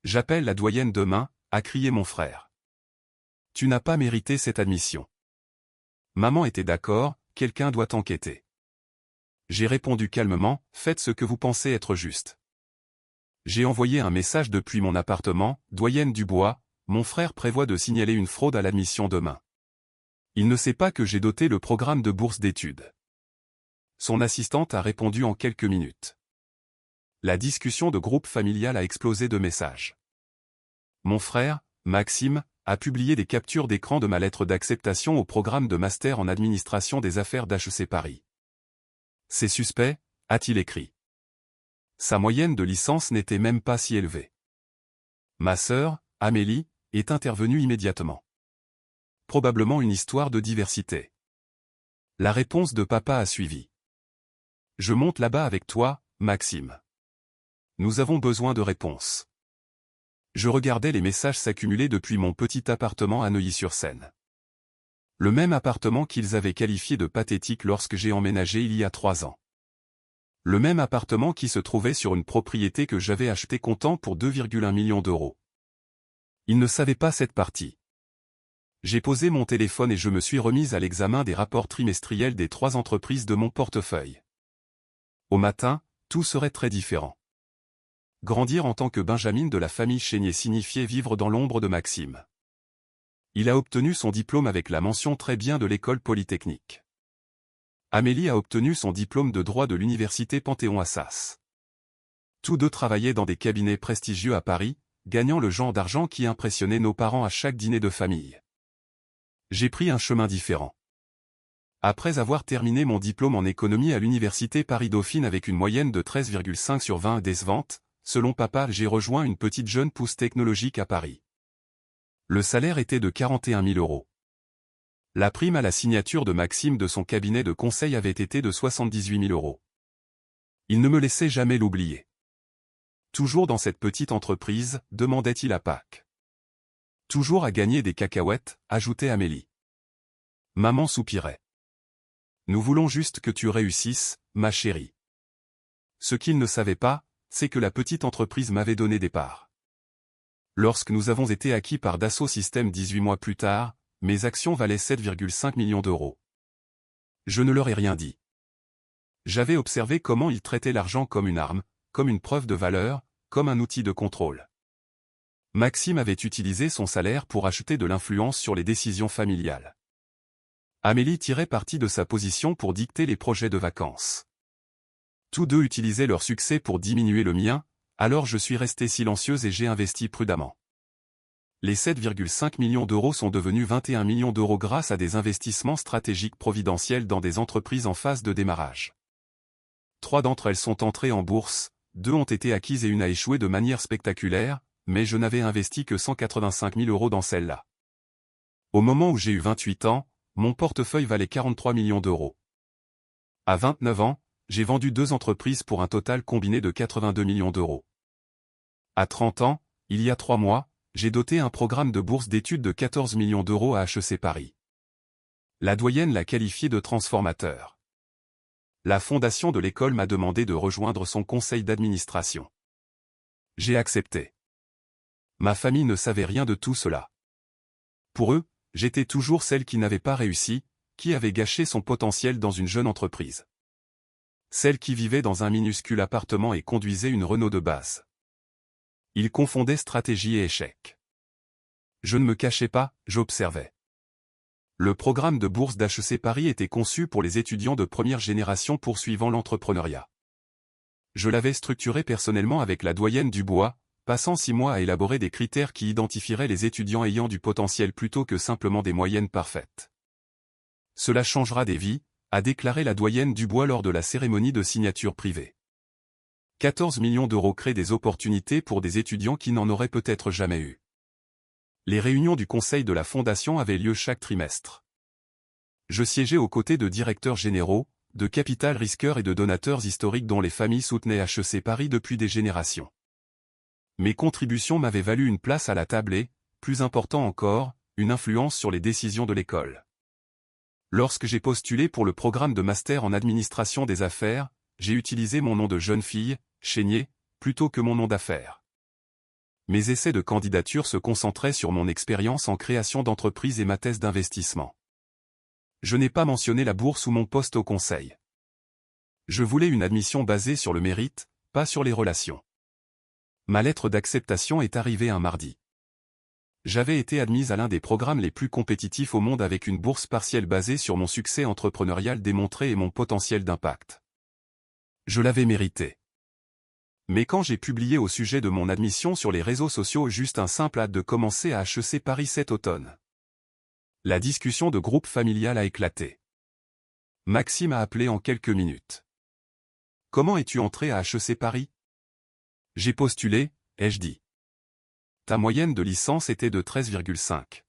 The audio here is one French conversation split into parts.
J'appelle la doyenne demain, a crié mon frère. Tu n'as pas mérité cette admission. Maman était d'accord, quelqu'un doit enquêter. J'ai répondu calmement, faites ce que vous pensez être juste. J'ai envoyé un message depuis mon appartement, doyenne Dubois, mon frère prévoit de signaler une fraude à l'admission demain. Il ne sait pas que j'ai doté le programme de bourse d'études. Son assistante a répondu en quelques minutes. La discussion de groupe familial a explosé de messages. Mon frère, Maxime, a publié des captures d'écran de ma lettre d'acceptation au programme de master en administration des affaires d'HEC Paris. C'est suspect, a-t-il écrit. Sa moyenne de licence n'était même pas si élevée. Ma sœur, Amélie, est intervenue immédiatement. Probablement une histoire de diversité. La réponse de papa a suivi. Je monte là-bas avec toi, Maxime. Nous avons besoin de réponses. Je regardais les messages s'accumuler depuis mon petit appartement à Neuilly-sur-Seine. Le même appartement qu'ils avaient qualifié de pathétique lorsque j'ai emménagé il y a 3 ans. Le même appartement qui se trouvait sur une propriété que j'avais achetée comptant pour 2,1 millions d'euros. Ils ne savaient pas cette partie. J'ai posé mon téléphone et je me suis remise à l'examen des rapports trimestriels des 3 entreprises de mon portefeuille. Au matin, tout serait très différent. Grandir en tant que Benjamin de la famille Chénier signifiait vivre dans l'ombre de Maxime. Il a obtenu son diplôme avec la mention très bien de l'école polytechnique. Amélie a obtenu son diplôme de droit de l'université Panthéon-Assas. Tous deux travaillaient dans des cabinets prestigieux à Paris, gagnant le genre d'argent qui impressionnait nos parents à chaque dîner de famille. J'ai pris un chemin différent. Après avoir terminé mon diplôme en économie à l'université Paris-Dauphine avec une moyenne de 13,5 sur 20 décevante, selon papa, j'ai rejoint une petite jeune pousse technologique à Paris. Le salaire était de 41 000 euros. La prime à la signature de Maxime de son cabinet de conseil avait été de 78 000 euros. Il ne me laissait jamais l'oublier. Toujours dans cette petite entreprise, demandait-il à Pâques. Toujours à gagner des cacahuètes, ajoutait Amélie. Maman soupirait. Nous voulons juste que tu réussisses, ma chérie. Ce qu'il ne savait pas, c'est que la petite entreprise m'avait donné des parts. Lorsque nous avons été acquis par Dassault Systèmes 18 mois plus tard, mes actions valaient 7,5 millions d'euros. Je ne leur ai rien dit. J'avais observé comment ils traitaient l'argent comme une arme, comme une preuve de valeur, comme un outil de contrôle. Maxime avait utilisé son salaire pour acheter de l'influence sur les décisions familiales. Amélie tirait parti de sa position pour dicter les projets de vacances. Tous deux utilisaient leur succès pour diminuer le mien, alors je suis restée silencieuse et j'ai investi prudemment. Les 7,5 millions d'euros sont devenus 21 millions d'euros grâce à des investissements stratégiques providentiels dans des entreprises en phase de démarrage. 3 d'entre elles sont entrées en bourse, 2 ont été acquises et une a échoué de manière spectaculaire, mais je n'avais investi que 185 000 euros dans celle-là. Au moment où j'ai eu 28 ans, mon portefeuille valait 43 millions d'euros. À 29 ans, j'ai vendu 2 entreprises pour un total combiné de 82 millions d'euros. À 30 ans, il y a 3 mois, j'ai doté un programme de bourse d'études de 14 millions d'euros à HEC Paris. La doyenne l'a qualifié de transformateur. La fondation de l'école m'a demandé de rejoindre son conseil d'administration. J'ai accepté. Ma famille ne savait rien de tout cela. Pour eux, j'étais toujours celle qui n'avait pas réussi, qui avait gâché son potentiel dans une jeune entreprise. Celle qui vivait dans un minuscule appartement et conduisait une Renault de base. Ils confondaient stratégie et échec. Je ne me cachais pas, j'observais. Le programme de bourse d'HEC Paris était conçu pour les étudiants de première génération poursuivant l'entrepreneuriat. Je l'avais structuré personnellement avec la doyenne Dubois, passant 6 mois à élaborer des critères qui identifieraient les étudiants ayant du potentiel plutôt que simplement des moyennes parfaites. Cela changera des vies, a déclaré la doyenne Dubois lors de la cérémonie de signature privée. 14 millions d'euros créent des opportunités pour des étudiants qui n'en auraient peut-être jamais eu. Les réunions du conseil de la fondation avaient lieu chaque trimestre. Je siégeais aux côtés de directeurs généraux, de capital risqueurs et de donateurs historiques dont les familles soutenaient HEC Paris depuis des générations. Mes contributions m'avaient valu une place à la table et, plus important encore, une influence sur les décisions de l'école. Lorsque j'ai postulé pour le programme de master en administration des affaires, j'ai utilisé mon nom de jeune fille, Chénier, plutôt que mon nom d'affaires. Mes essais de candidature se concentraient sur mon expérience en création d'entreprise et ma thèse d'investissement. Je n'ai pas mentionné la bourse ou mon poste au conseil. Je voulais une admission basée sur le mérite, pas sur les relations. Ma lettre d'acceptation est arrivée un mardi. J'avais été admise à l'un des programmes les plus compétitifs au monde avec une bourse partielle basée sur mon succès entrepreneurial démontré et mon potentiel d'impact. Je l'avais mérité. Mais quand j'ai publié au sujet de mon admission sur les réseaux sociaux juste un simple hâte de commencer à HEC Paris cet automne, la discussion de groupe familial a éclaté. Maxime a appelé en quelques minutes. « Comment es-tu entré à HEC Paris ?» J'ai postulé, ai-je dit. Ta moyenne de licence était de 13,5.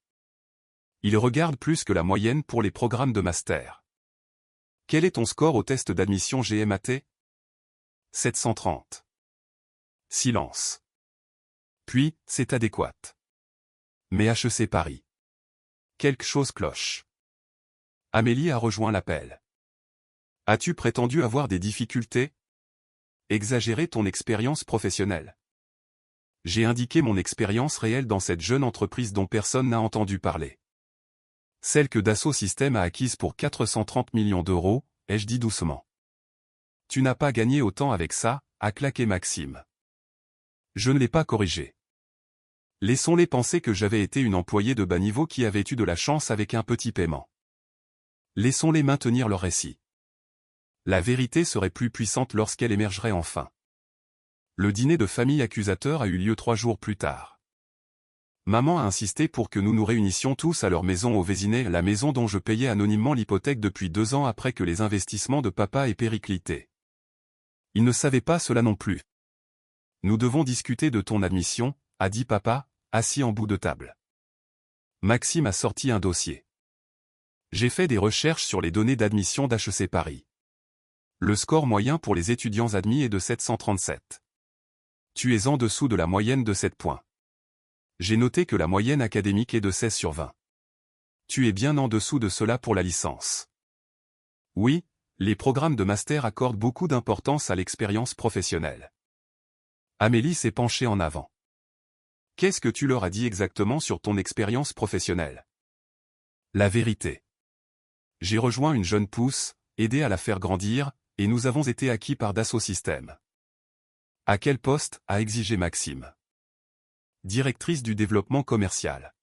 Il regarde plus que la moyenne pour les programmes de master. Quel est ton score au test d'admission GMAT ? 730. Silence. Puis, c'est adéquat. Mais HEC Paris. Quelque chose cloche. Amélie a rejoint l'appel. As-tu prétendu avoir des difficultés ? Exagérer ton expérience professionnelle. J'ai indiqué mon expérience réelle dans cette jeune entreprise dont personne n'a entendu parler. Celle que Dassault Systèmes a acquise pour 430 millions d'euros, ai-je dit doucement. Tu n'as pas gagné autant avec ça, a claqué Maxime. Je ne l'ai pas corrigé. Laissons-les penser que j'avais été une employée de bas niveau qui avait eu de la chance avec un petit paiement. Laissons-les maintenir leur récit. La vérité serait plus puissante lorsqu'elle émergerait enfin. Le dîner de famille accusateur a eu lieu 3 jours plus tard. Maman a insisté pour que nous nous réunissions tous à leur maison au Vésinet, la maison dont je payais anonymement l'hypothèque depuis 2 ans après que les investissements de papa aient périclité. Il ne savait pas cela non plus. Nous devons discuter de ton admission, a dit papa, assis en bout de table. Maxime a sorti un dossier. J'ai fait des recherches sur les données d'admission d'HEC Paris. Le score moyen pour les étudiants admis est de 737. Tu es en dessous de la moyenne de 7 points. J'ai noté que la moyenne académique est de 16 sur 20. Tu es bien en dessous de cela pour la licence. Oui, les programmes de master accordent beaucoup d'importance à l'expérience professionnelle. Amélie s'est penchée en avant. Qu'est-ce que tu leur as dit exactement sur ton expérience professionnelle ? La vérité. J'ai rejoint une jeune pousse, aidé à la faire grandir, et nous avons été acquis par Dassault Systèmes. À quel poste a exigé Maxime. Directrice du développement commercial.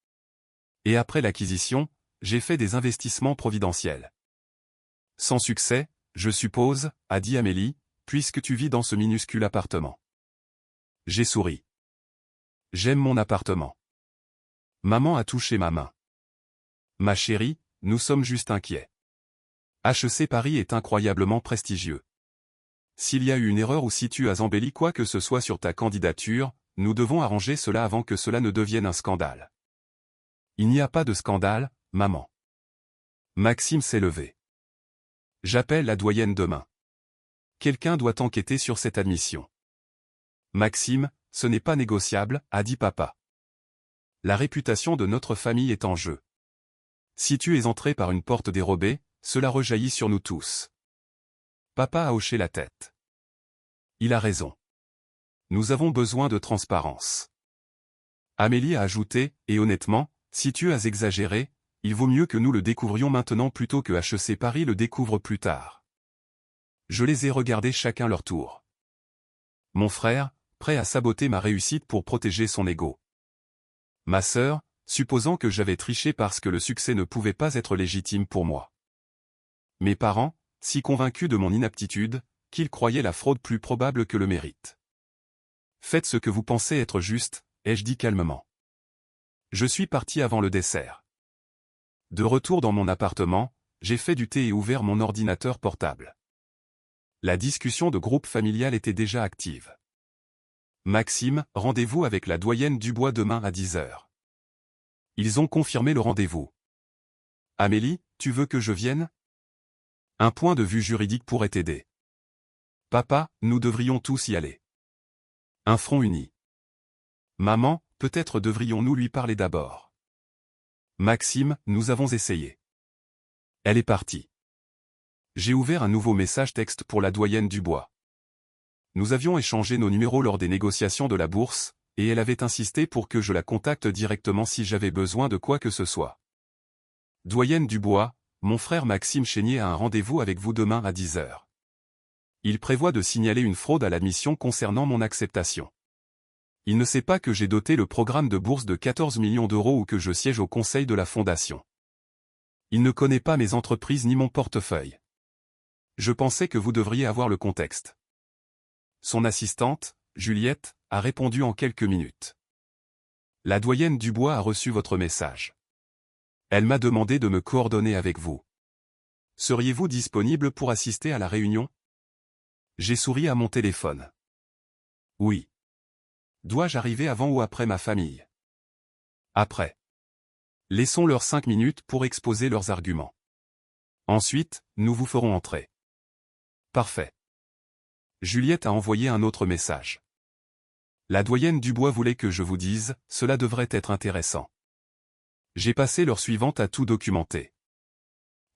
Et après l'acquisition, j'ai fait des investissements providentiels. Sans succès, je suppose, a dit Amélie, puisque tu vis dans ce minuscule appartement. J'ai souri. J'aime mon appartement. Maman a touché ma main. Ma chérie, nous sommes juste inquiets. HEC Paris est incroyablement prestigieux. S'il y a eu une erreur ou si tu as embelli quoi que ce soit sur ta candidature, nous devons arranger cela avant que cela ne devienne un scandale. Il n'y a pas de scandale, maman. Maxime s'est levé. J'appelle la doyenne demain. Quelqu'un doit enquêter sur cette admission. Maxime, ce n'est pas négociable, a dit papa. La réputation de notre famille est en jeu. Si tu es entré par une porte dérobée, cela rejaillit sur nous tous. Papa a hoché la tête. Il a raison. Nous avons besoin de transparence. Amélie a ajouté, et honnêtement, si tu as exagéré, il vaut mieux que nous le découvrions maintenant plutôt que HEC Paris le découvre plus tard. Je les ai regardés chacun leur tour. Mon frère, prêt à saboter ma réussite pour protéger son ego. Ma sœur, supposant que j'avais triché parce que le succès ne pouvait pas être légitime pour moi. Mes parents, si convaincus de mon inaptitude, qu'ils croyaient la fraude plus probable que le mérite. Faites ce que vous pensez être juste, ai-je dit calmement. Je suis parti avant le dessert. De retour dans mon appartement, j'ai fait du thé et ouvert mon ordinateur portable. La discussion de groupe familial était déjà active. Maxime, rendez-vous avec la doyenne Dubois demain à 10h. Ils ont confirmé le rendez-vous. Amélie, tu veux que je vienne ? Un point de vue juridique pourrait t'aider. Papa, nous devrions tous y aller. Un front uni. Maman, peut-être devrions-nous lui parler d'abord. Maxime, nous avons essayé. Elle est partie. J'ai ouvert un nouveau message texte pour la doyenne Dubois. Nous avions échangé nos numéros lors des négociations de la bourse, et elle avait insisté pour que je la contacte directement si j'avais besoin de quoi que ce soit. Doyenne Dubois, mon frère Maxime Chénier a un rendez-vous avec vous demain à 10 h. Il prévoit de signaler une fraude à l'admission concernant mon acceptation. Il ne sait pas que j'ai doté le programme de bourse de 14 millions d'euros ou que je siège au conseil de la fondation. Il ne connaît pas mes entreprises ni mon portefeuille. Je pensais que vous devriez avoir le contexte. Son assistante, Juliette, a répondu en quelques minutes. La doyenne Dubois a reçu votre message. Elle m'a demandé de me coordonner avec vous. Seriez-vous disponible pour assister à la réunion? J'ai souri à mon téléphone. Oui. Dois-je arriver avant ou après ma famille? Après. Laissons-leur 5 minutes pour exposer leurs arguments. Ensuite, nous vous ferons entrer. Parfait. Juliette a envoyé un autre message. La doyenne Dubois voulait que je vous dise, cela devrait être intéressant. J'ai passé l'heure suivante à tout documenter.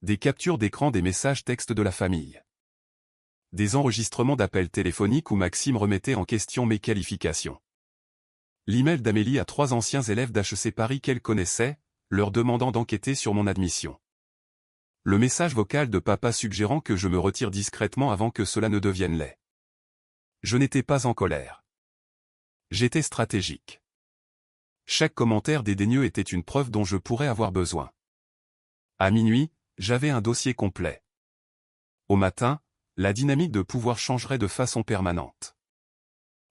Des captures d'écran des messages textes de la famille. Des enregistrements d'appels téléphoniques où Maxime remettait en question mes qualifications. L'email d'Amélie à 3 anciens élèves d'HEC Paris qu'elle connaissait, leur demandant d'enquêter sur mon admission. Le message vocal de papa suggérant que je me retire discrètement avant que cela ne devienne laid. Je n'étais pas en colère. J'étais stratégique. Chaque commentaire dédaigneux était une preuve dont je pourrais avoir besoin. À minuit, j'avais un dossier complet. Au matin, la dynamique de pouvoir changerait de façon permanente.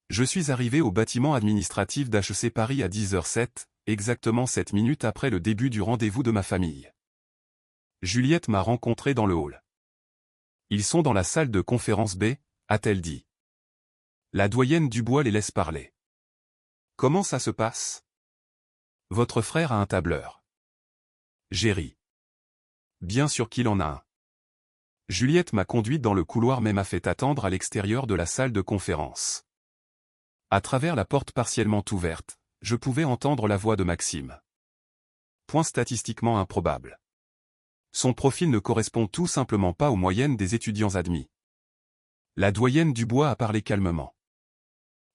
Je suis arrivé au bâtiment administratif d'HEC Paris à 10h07, exactement 7 minutes après le début du rendez-vous de ma famille. Juliette m'a rencontré dans le hall. Ils sont dans la salle de conférence B, a-t-elle dit. La doyenne Dubois les laisse parler. Comment ça se passe? Votre frère a un tableur. J'ai ri. Bien sûr qu'il en a un. Juliette m'a conduite dans le couloir mais m'a fait attendre à l'extérieur de la salle de conférence. À travers la porte partiellement ouverte, je pouvais entendre la voix de Maxime. Point statistiquement improbable. Son profil ne correspond tout simplement pas aux moyennes des étudiants admis. La doyenne Dubois a parlé calmement.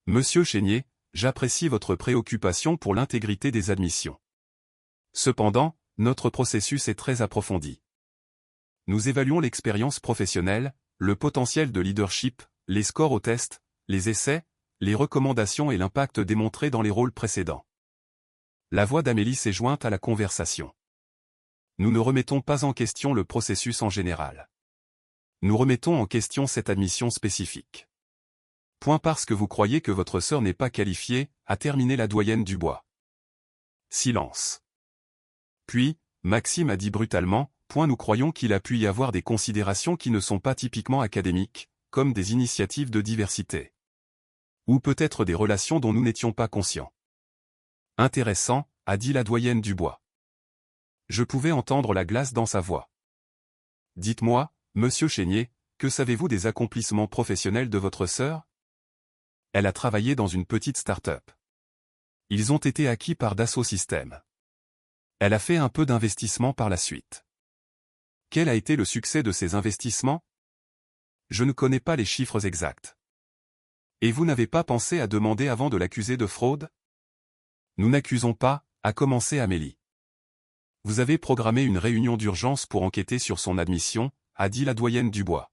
Monsieur Chénier, j'apprécie votre préoccupation pour l'intégrité des admissions. Cependant, notre processus est très approfondi. Nous évaluons l'expérience professionnelle, le potentiel de leadership, les scores au test, les essais, les recommandations et l'impact démontré dans les rôles précédents. La voix d'Amélie s'est jointe à la conversation. Nous ne remettons pas en question le processus en général. Nous remettons en question cette admission spécifique. Point parce que vous croyez que votre sœur n'est pas qualifiée, a terminé la doyenne Dubois. Silence. Puis, Maxime a dit brutalement, point nous croyons qu'il a pu y avoir des considérations qui ne sont pas typiquement académiques, comme des initiatives de diversité. Ou peut-être des relations dont nous n'étions pas conscients. Intéressant, a dit la doyenne Dubois. Je pouvais entendre la glace dans sa voix. Dites-moi, monsieur Chénier, que savez-vous des accomplissements professionnels de votre sœur? Elle a travaillé dans une petite start-up. Ils ont été acquis par Dassault Systèmes. Elle a fait un peu d'investissement par la suite. Quel a été le succès de ces investissements? Je ne connais pas les chiffres exacts. Et vous n'avez pas pensé à demander avant de l'accuser de fraude? Nous n'accusons pas, a commencé Amélie. Vous avez programmé une réunion d'urgence pour enquêter sur son admission, a dit la doyenne Dubois.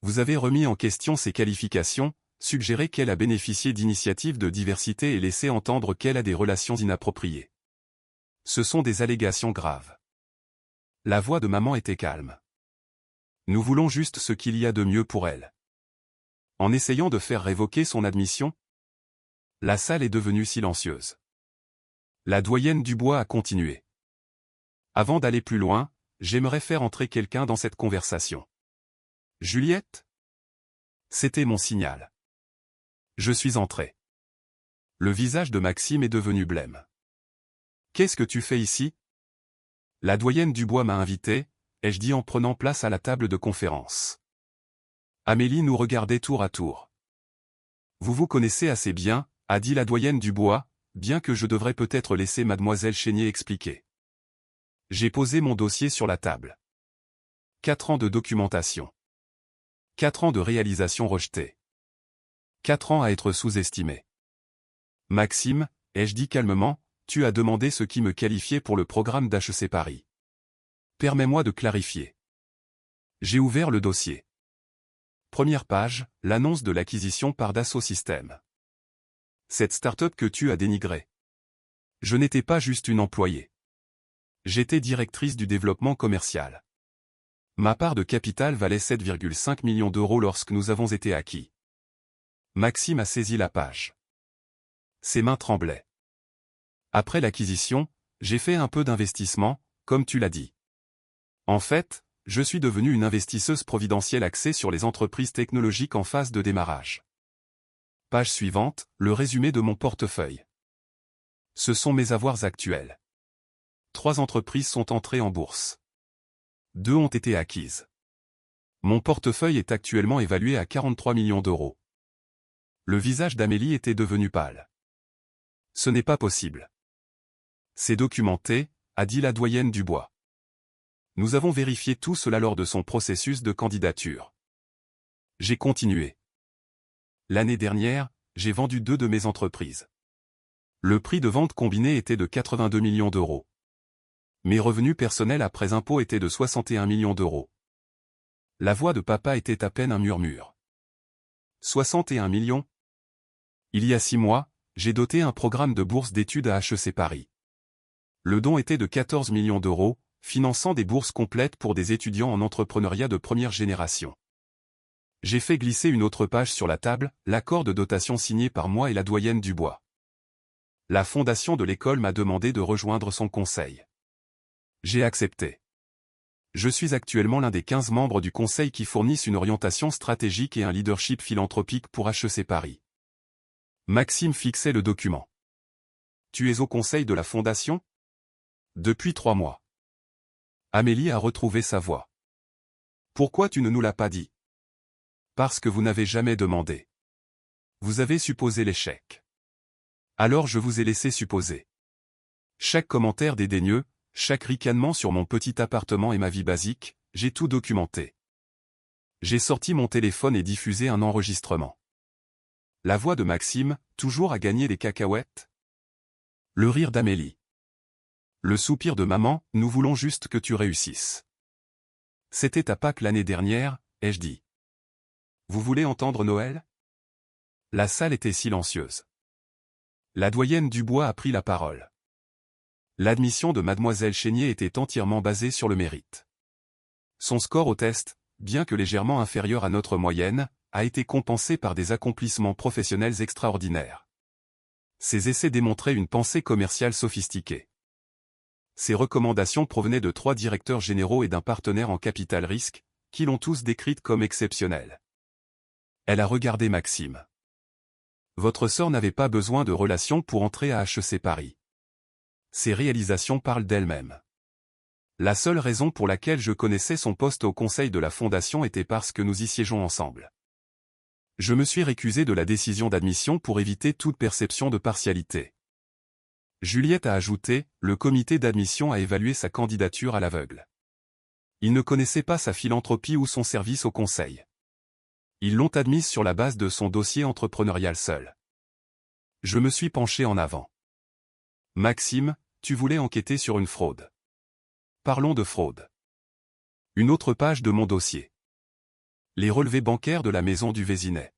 Vous avez remis en question ses qualifications, suggéré qu'elle a bénéficié d'initiatives de diversité et laissé entendre qu'elle a des relations inappropriées. Ce sont des allégations graves. La voix de maman était calme. Nous voulons juste ce qu'il y a de mieux pour elle. En essayant de faire révoquer son admission? La salle est devenue silencieuse. La doyenne Dubois a continué. Avant d'aller plus loin, j'aimerais faire entrer quelqu'un dans cette conversation. Juliette? C'était mon signal. Je suis entré. Le visage de Maxime est devenu blême. Qu'est-ce que tu fais ici? La doyenne Dubois m'a invité, ai-je dit en prenant place à la table de conférence. Amélie nous regardait tour à tour. Vous vous connaissez assez bien, a dit la doyenne Dubois, bien que je devrais peut-être laisser mademoiselle Chénier expliquer. J'ai posé mon dossier sur la table. 4 ans de documentation. 4 ans de réalisation rejetée. 4 ans à être sous-estimé. Maxime, ai-je dit calmement, tu as demandé ce qui me qualifiait pour le programme d'HEC Paris. Permets-moi de clarifier. J'ai ouvert le dossier. Première page, l'annonce de l'acquisition par Dassault Systèmes. Cette start-up que tu as dénigrée. Je n'étais pas juste une employée. J'étais directrice du développement commercial. Ma part de capital valait 7,5 millions d'euros lorsque nous avons été acquis. Maxime a saisi la page. Ses mains tremblaient. Après l'acquisition, j'ai fait un peu d'investissement, comme tu l'as dit. En fait, je suis devenue une investisseuse providentielle axée sur les entreprises technologiques en phase de démarrage. Page suivante, le résumé de mon portefeuille. Ce sont mes avoirs actuels. 3 entreprises sont entrées en bourse. 2 ont été acquises. Mon portefeuille est actuellement évalué à 43 millions d'euros. Le visage d'Amélie était devenu pâle. Ce n'est pas possible. C'est documenté, a dit la doyenne Dubois. Nous avons vérifié tout cela lors de son processus de candidature. J'ai continué. L'année dernière, j'ai vendu 2 de mes entreprises. Le prix de vente combiné était de 82 millions d'euros. Mes revenus personnels après impôts étaient de 61 millions d'euros. La voix de papa était à peine un murmure. 61 millions? Il y a 6 mois, j'ai doté un programme de bourse d'études à HEC Paris. Le don était de 14 millions d'euros, finançant des bourses complètes pour des étudiants en entrepreneuriat de première génération. J'ai fait glisser une autre page sur la table, l'accord de dotation signé par moi et la doyenne Dubois. La fondation de l'école m'a demandé de rejoindre son conseil. J'ai accepté. Je suis actuellement l'un des 15 membres du conseil qui fournissent une orientation stratégique et un leadership philanthropique pour HEC Paris. Maxime fixait le document. Tu es au conseil de la fondation? Depuis 3 mois. Amélie a retrouvé sa voix. Pourquoi tu ne nous l'as pas dit? Parce que vous n'avez jamais demandé. Vous avez supposé l'échec. Alors je vous ai laissé supposer. Chaque commentaire dédaigneux, chaque ricanement sur mon petit appartement et ma vie basique, j'ai tout documenté. J'ai sorti mon téléphone et diffusé un enregistrement. La voix de Maxime, toujours à gagner des cacahuètes. Le rire d'Amélie. Le soupir de maman, nous voulons juste que tu réussisses. C'était à Pâques l'année dernière, ai-je dit. Vous voulez entendre Noël? La salle était silencieuse. La doyenne Dubois a pris la parole. L'admission de mademoiselle Chénier était entièrement basée sur le mérite. Son score au test, bien que légèrement inférieur à notre moyenne, a été compensé par des accomplissements professionnels extraordinaires. Ses essais démontraient une pensée commerciale sophistiquée. Ses recommandations provenaient de 3 directeurs généraux et d'un partenaire en capital risque, qui l'ont tous décrite comme exceptionnelle. Elle a regardé Maxime. Votre sœur n'avait pas besoin de relations pour entrer à HEC Paris. Ses réalisations parlent d'elles-mêmes. La seule raison pour laquelle je connaissais son poste au conseil de la fondation était parce que nous y siégeons ensemble. Je me suis récusé de la décision d'admission pour éviter toute perception de partialité. Juliette a ajouté, le comité d'admission a évalué sa candidature à l'aveugle. Ils ne connaissaient pas sa philanthropie ou son service au conseil. Ils l'ont admise sur la base de son dossier entrepreneurial seul. Je me suis penché en avant. Maxime, tu voulais enquêter sur une fraude. Parlons de fraude. Une autre page de mon dossier. Les relevés bancaires de la maison du Vésinet.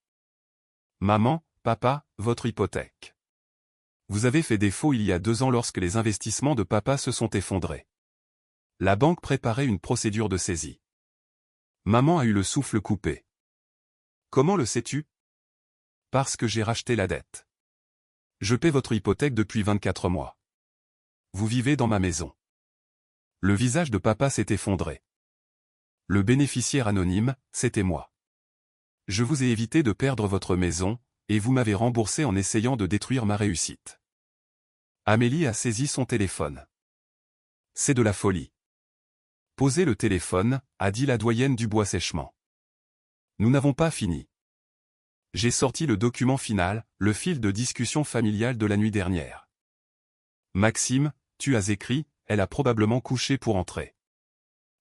Maman, papa, votre hypothèque. Vous avez fait défaut il y a 2 ans lorsque les investissements de papa se sont effondrés. La banque préparait une procédure de saisie. Maman a eu le souffle coupé. Comment le sais-tu? Parce que j'ai racheté la dette. Je paie votre hypothèque depuis 24 mois. Vous vivez dans ma maison. Le visage de papa s'est effondré. Le bénéficiaire anonyme, c'était moi. Je vous ai évité de perdre votre maison, et vous m'avez remboursé en essayant de détruire ma réussite. Amélie a saisi son téléphone. C'est de la folie. Posez le téléphone, a dit la doyenne Dubois sèchement. Nous n'avons pas fini. J'ai sorti le document final, le fil de discussion familiale de la nuit dernière. Maxime, tu as écrit, elle a probablement couché pour entrer.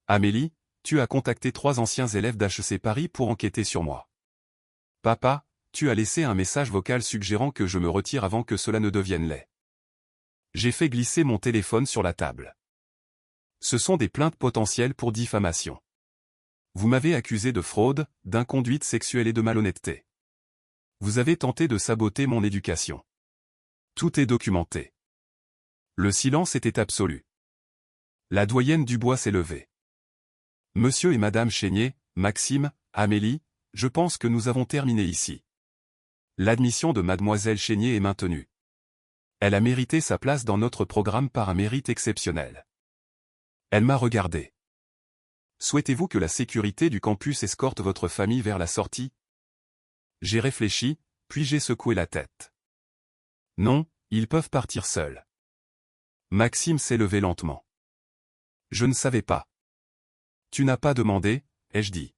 Amélie, tu as contacté 3 anciens élèves d'HEC Paris pour enquêter sur moi. Papa, tu as laissé un message vocal suggérant que je me retire avant que cela ne devienne laid. J'ai fait glisser mon téléphone sur la table. Ce sont des plaintes potentielles pour diffamation. Vous m'avez accusé de fraude, d'inconduite sexuelle et de malhonnêteté. Vous avez tenté de saboter mon éducation. Tout est documenté. Le silence était absolu. La doyenne Dubois s'est levée. Monsieur et Madame Chénier, Maxime, Amélie, je pense que nous avons terminé ici. L'admission de Mademoiselle Chénier est maintenue. Elle a mérité sa place dans notre programme par un mérite exceptionnel. Elle m'a regardé. Souhaitez-vous que la sécurité du campus escorte votre famille vers la sortie? J'ai réfléchi, puis j'ai secoué la tête. Non, ils peuvent partir seuls. Maxime s'est levé lentement. Je ne savais pas. Tu n'as pas demandé, ai-je dit.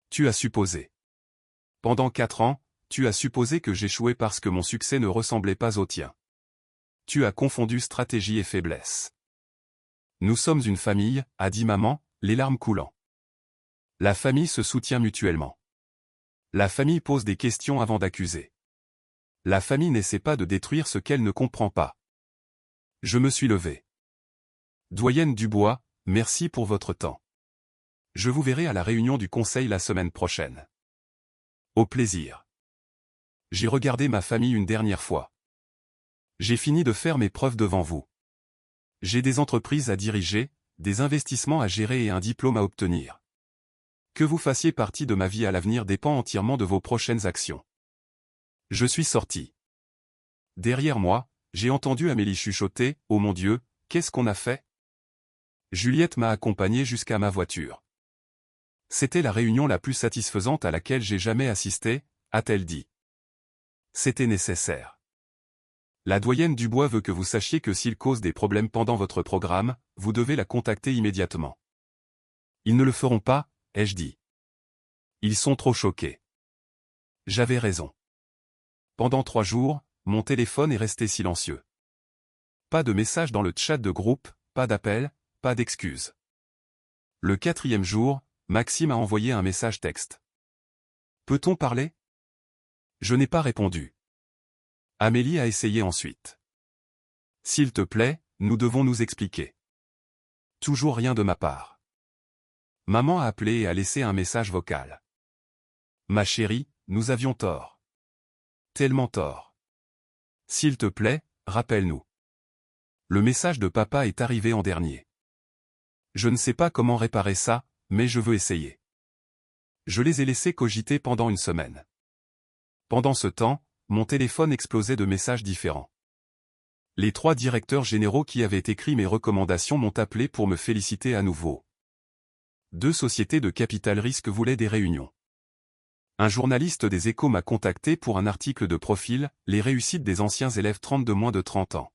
Tu as supposé. Pendant 4 ans, tu as supposé que j'échouais parce que mon succès ne ressemblait pas au tien. Tu as confondu stratégie et faiblesse. Nous sommes une famille, a dit maman, les larmes coulant. La famille se soutient mutuellement. La famille pose des questions avant d'accuser. La famille n'essaie pas de détruire ce qu'elle ne comprend pas. Je me suis levé. Doyenne Dubois, merci pour votre temps. Je vous verrai à la réunion du conseil la semaine prochaine. Au plaisir. J'ai regardé ma famille une dernière fois. J'ai fini de faire mes preuves devant vous. J'ai des entreprises à diriger, des investissements à gérer et un diplôme à obtenir. Que vous fassiez partie de ma vie à l'avenir dépend entièrement de vos prochaines actions. Je suis sorti. Derrière moi, j'ai entendu Amélie chuchoter, « Oh mon Dieu, qu'est-ce qu'on a fait ?» Juliette m'a accompagné jusqu'à ma voiture. C'était la réunion la plus satisfaisante à laquelle j'ai jamais assisté, a-t-elle dit. C'était nécessaire. La doyenne Dubois veut que vous sachiez que s'il cause des problèmes pendant votre programme, vous devez la contacter immédiatement. Ils ne le feront pas, ai-je dit. Ils sont trop choqués. J'avais raison. Pendant 3 jours, mon téléphone est resté silencieux. Pas de message dans le chat de groupe, pas d'appel, pas d'excuses. Le 4e jour, Maxime a envoyé un message texte. Peut-on parler? Je n'ai pas répondu. Amélie a essayé ensuite. S'il te plaît, nous devons nous expliquer. Toujours rien de ma part. Maman a appelé et a laissé un message vocal. Ma chérie, nous avions tort. Tellement tort. S'il te plaît, rappelle-nous. Le message de papa est arrivé en dernier. Je ne sais pas comment réparer ça, mais je veux essayer. Je les ai laissés cogiter pendant une semaine. Pendant ce temps, mon téléphone explosait de messages différents. Les 3 directeurs généraux qui avaient écrit mes recommandations m'ont appelé pour me féliciter à nouveau. 2 sociétés de capital risque voulaient des réunions. Un journaliste des Échos m'a contacté pour un article de profil, les réussites des anciens élèves 30 de moins de 30 ans.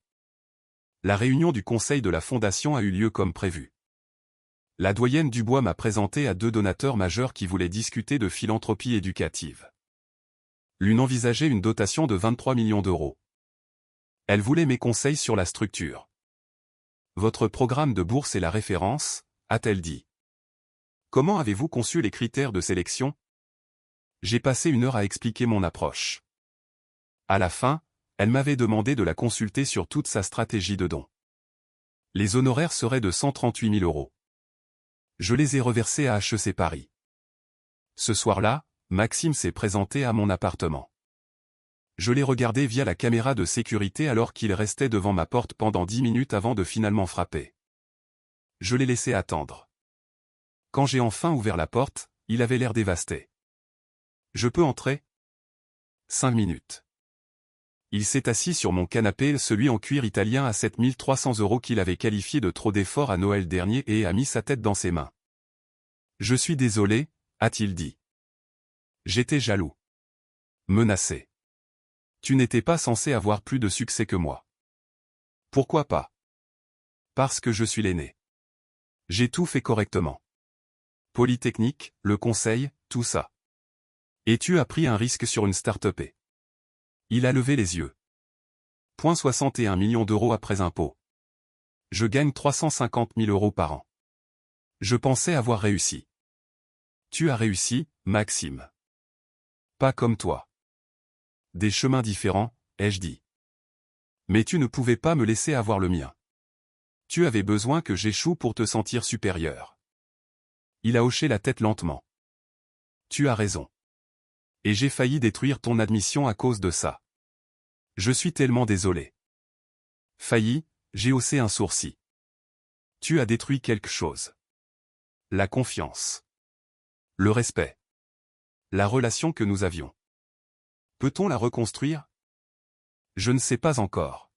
La réunion du conseil de la fondation a eu lieu comme prévu. La doyenne Dubois m'a présenté à 2 donateurs majeurs qui voulaient discuter de philanthropie éducative. L'une envisageait une dotation de 23 millions d'euros. Elle voulait mes conseils sur la structure. Votre programme de bourse est la référence, a-t-elle dit. Comment avez-vous conçu les critères de sélection? J'ai passé 1 heure à expliquer mon approche. À la fin, elle m'avait demandé de la consulter sur toute sa stratégie de don. Les honoraires seraient de 138 000 euros. Je les ai reversés à HEC Paris. Ce soir-là, Maxime s'est présenté à mon appartement. Je l'ai regardé via la caméra de sécurité alors qu'il restait devant ma porte pendant 10 minutes avant de finalement frapper. Je l'ai laissé attendre. Quand j'ai enfin ouvert la porte, il avait l'air dévasté. Je peux entrer? 5 minutes. Il s'est assis sur mon canapé, celui en cuir italien à 7 300 € qu'il avait qualifié de trop d'efforts à Noël dernier et a mis sa tête dans ses mains. Je suis désolé, a-t-il dit. J'étais jaloux. Menacé. Tu n'étais pas censé avoir plus de succès que moi. Pourquoi pas? Parce que je suis l'aîné. J'ai tout fait correctement. Polytechnique, le conseil, tout ça. Et tu as pris un risque sur une start-up. Il a levé les yeux. 61 millions d'euros après impôts. Je gagne 350 000 € par an. Je pensais avoir réussi. Tu as réussi, Maxime. Pas comme toi. Des chemins différents, ai-je dit. Mais tu ne pouvais pas me laisser avoir le mien. Tu avais besoin que j'échoue pour te sentir supérieur. Il a hoché la tête lentement. Tu as raison. Et j'ai failli détruire ton admission à cause de ça. Je suis tellement désolé. Failli, j'ai haussé un sourcil. Tu as détruit quelque chose. La confiance. Le respect. La relation que nous avions. Peut-on la reconstruire? Je ne sais pas encore.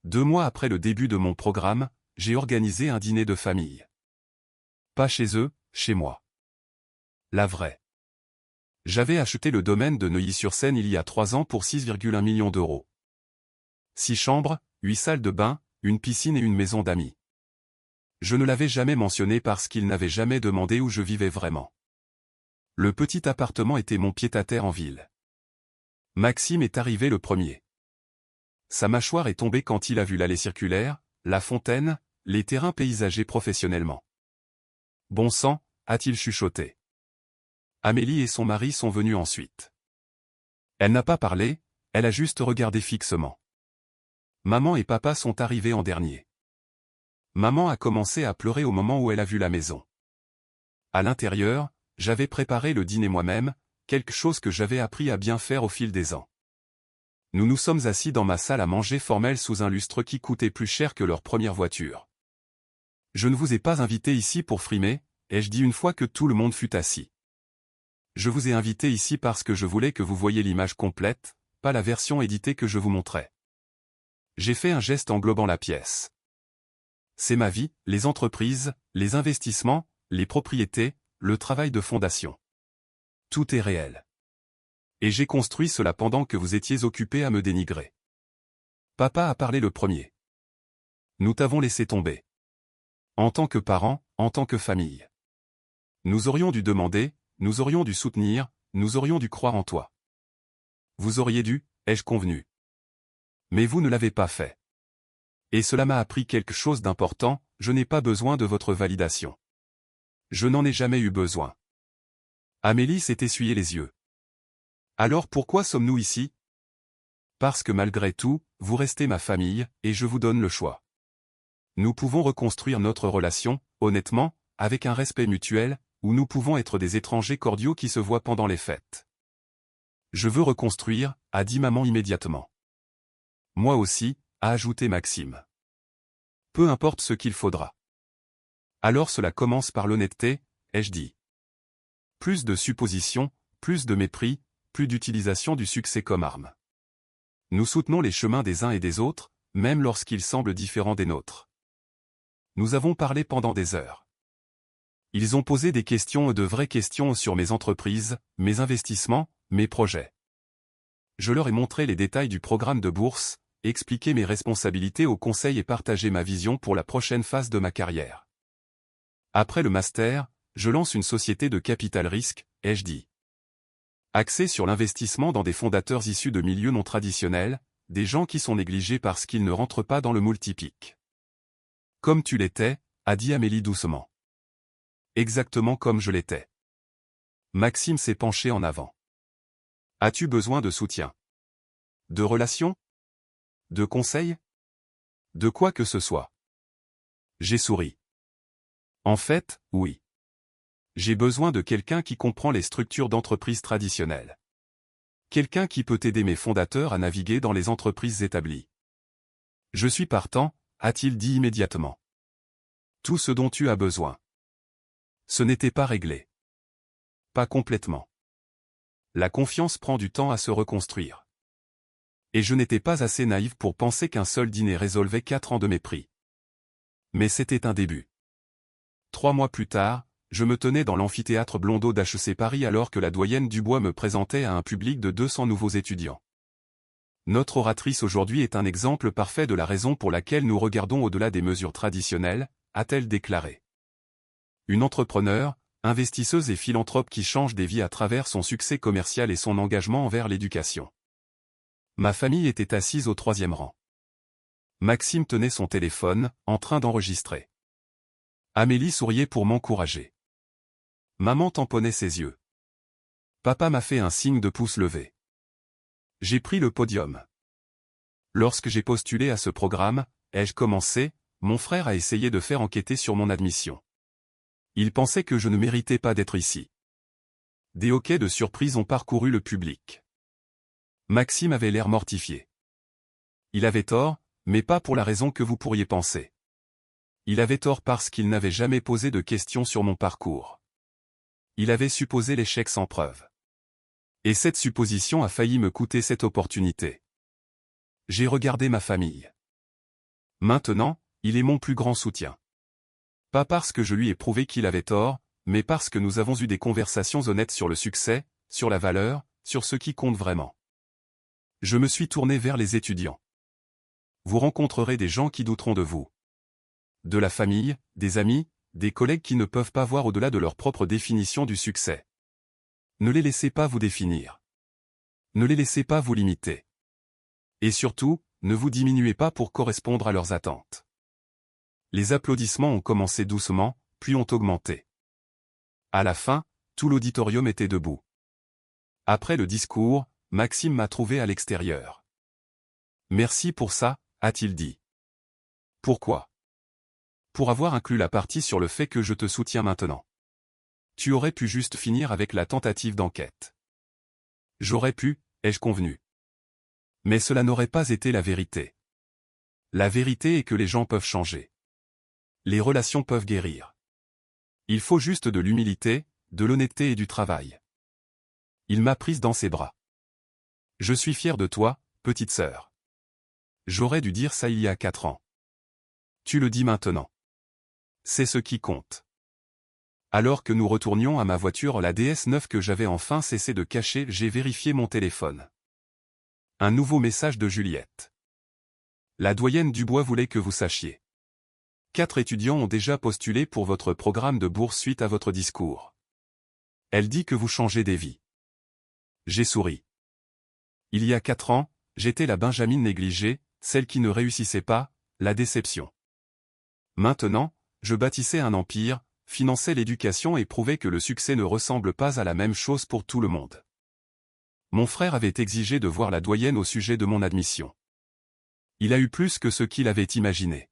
2 mois après le début de mon programme, j'ai organisé un dîner de famille. Pas chez eux, chez moi. La vraie. J'avais acheté le domaine de Neuilly-sur-Seine il y a 3 ans pour 6,1 millions d'euros. 6 chambres, 8 salles de bain, une piscine et une maison d'amis. Je ne l'avais jamais mentionné parce qu'il n'avait jamais demandé où je vivais vraiment. Le petit appartement était mon pied-à-terre en ville. Maxime est arrivé le premier. Sa mâchoire est tombée quand il a vu l'allée circulaire, la fontaine, les terrains paysagés professionnellement. Bon sang, a-t-il chuchoté. Amélie et son mari sont venus ensuite. Elle n'a pas parlé, elle a juste regardé fixement. Maman et papa sont arrivés en dernier. Maman a commencé à pleurer au moment où elle a vu la maison. À l'intérieur, j'avais préparé le dîner moi-même, quelque chose que j'avais appris à bien faire au fil des ans. Nous nous sommes assis dans ma salle à manger formelle sous un lustre qui coûtait plus cher que leur première voiture. Je ne vous ai pas invité ici pour frimer, ai-je dit une fois que tout le monde fut assis. Je vous ai invité ici parce que je voulais que vous voyiez l'image complète, pas la version éditée que je vous montrais. J'ai fait un geste englobant la pièce. C'est ma vie, les entreprises, les investissements, les propriétés, le travail de fondation. Tout est réel. Et j'ai construit cela pendant que vous étiez occupés à me dénigrer. Papa a parlé le premier. Nous t'avons laissé tomber. En tant que parents, en tant que famille. Nous aurions dû demander, nous aurions dû soutenir, nous aurions dû croire en toi. Vous auriez dû, ai-je convenu. Mais vous ne l'avez pas fait. Et cela m'a appris quelque chose d'important, je n'ai pas besoin de votre validation. Je n'en ai jamais eu besoin. Amélie s'est essuyé les yeux. Alors pourquoi sommes-nous ici? Parce que malgré tout, vous restez ma famille, et je vous donne le choix. Nous pouvons reconstruire notre relation, honnêtement, avec un respect mutuel, ou nous pouvons être des étrangers cordiaux qui se voient pendant les fêtes. Je veux reconstruire, a dit maman immédiatement. Moi aussi, a ajouté Maxime. Peu importe ce qu'il faudra. Alors cela commence par l'honnêteté, ai-je dit. Plus de suppositions, plus de mépris, plus d'utilisation du succès comme arme. Nous soutenons les chemins des uns et des autres, même lorsqu'ils semblent différents des nôtres. Nous avons parlé pendant des heures. Ils ont posé des questions, de vraies questions sur mes entreprises, mes investissements, mes projets. Je leur ai montré les détails du programme de bourse, expliqué mes responsabilités au conseil et partagé ma vision pour la prochaine phase de ma carrière. Après le master, je lance une société de capital risque, ai-je dit. Axée sur l'investissement dans des fondateurs issus de milieux non traditionnels, des gens qui sont négligés parce qu'ils ne rentrent pas dans le moule typique. Comme tu l'étais, a dit Amélie doucement. Exactement comme je l'étais. Maxime s'est penché en avant. As-tu besoin de soutien? De relations? De conseils? De quoi que ce soit? J'ai souri. En fait, oui. J'ai besoin de quelqu'un qui comprend les structures d'entreprises traditionnelles. Quelqu'un qui peut aider mes fondateurs à naviguer dans les entreprises établies. Je suis partant, a-t-il dit immédiatement. Tout ce dont tu as besoin. Ce n'était pas réglé. Pas complètement. La confiance prend du temps à se reconstruire. Et je n'étais pas assez naïf pour penser qu'un seul dîner résolvait 4 ans de mépris. Mais c'était un début. 3 mois plus tard, je me tenais dans l'amphithéâtre Blondeau d'HEC Paris alors que la doyenne Dubois me présentait à un public de 200 nouveaux étudiants. Notre oratrice aujourd'hui est un exemple parfait de la raison pour laquelle nous regardons au-delà des mesures traditionnelles, a-t-elle déclaré. Une entrepreneure, investisseuse et philanthrope qui change des vies à travers son succès commercial et son engagement envers l'éducation. Ma famille était assise au 3e rang. Maxime tenait son téléphone, en train d'enregistrer. Amélie souriait pour m'encourager. Maman tamponnait ses yeux. Papa m'a fait un signe de pouce levé. J'ai pris le podium. Lorsque j'ai postulé à ce programme, ai-je commencé, mon frère a essayé de faire enquêter sur mon admission. Il pensait que je ne méritais pas d'être ici. Des hoquets de surprise ont parcouru le public. Maxime avait l'air mortifié. Il avait tort, mais pas pour la raison que vous pourriez penser. Il avait tort parce qu'il n'avait jamais posé de questions sur mon parcours. Il avait supposé l'échec sans preuve. Et cette supposition a failli me coûter cette opportunité. J'ai regardé ma famille. Maintenant, il est mon plus grand soutien. Pas parce que je lui ai prouvé qu'il avait tort, mais parce que nous avons eu des conversations honnêtes sur le succès, sur la valeur, sur ce qui compte vraiment. Je me suis tourné vers les étudiants. Vous rencontrerez des gens qui douteront de vous. De la famille, des amis, des collègues qui ne peuvent pas voir au-delà de leur propre définition du succès. Ne les laissez pas vous définir. Ne les laissez pas vous limiter. Et surtout, ne vous diminuez pas pour correspondre à leurs attentes. Les applaudissements ont commencé doucement, puis ont augmenté. À la fin, tout l'auditorium était debout. Après le discours, Maxime m'a trouvé à l'extérieur. « Merci pour ça », a-t-il dit. « Pourquoi ? Pour avoir inclus la partie sur le fait que je te soutiens maintenant. Tu aurais pu juste finir avec la tentative d'enquête. J'aurais pu, ai-je convenu. Mais cela n'aurait pas été la vérité. La vérité est que les gens peuvent changer. Les relations peuvent guérir. Il faut juste de l'humilité, de l'honnêteté et du travail. Il m'a prise dans ses bras. Je suis fier de toi, petite sœur. J'aurais dû dire ça il y a 4 ans. Tu le dis maintenant. C'est ce qui compte. Alors que nous retournions à ma voiture, la DS9 que j'avais enfin cessé de cacher, j'ai vérifié mon téléphone. Un nouveau message de Juliette. La doyenne Dubois voulait que vous sachiez. 4 étudiants ont déjà postulé pour votre programme de bourse suite à votre discours. Elle dit que vous changez des vies. J'ai souri. Il y a 4 ans, j'étais la Benjamine négligée, celle qui ne réussissait pas, la déception. Maintenant, je bâtissais un empire, finançais l'éducation et prouvais que le succès ne ressemble pas à la même chose pour tout le monde. Mon frère avait exigé de voir la doyenne au sujet de mon admission. Il a eu plus que ce qu'il avait imaginé.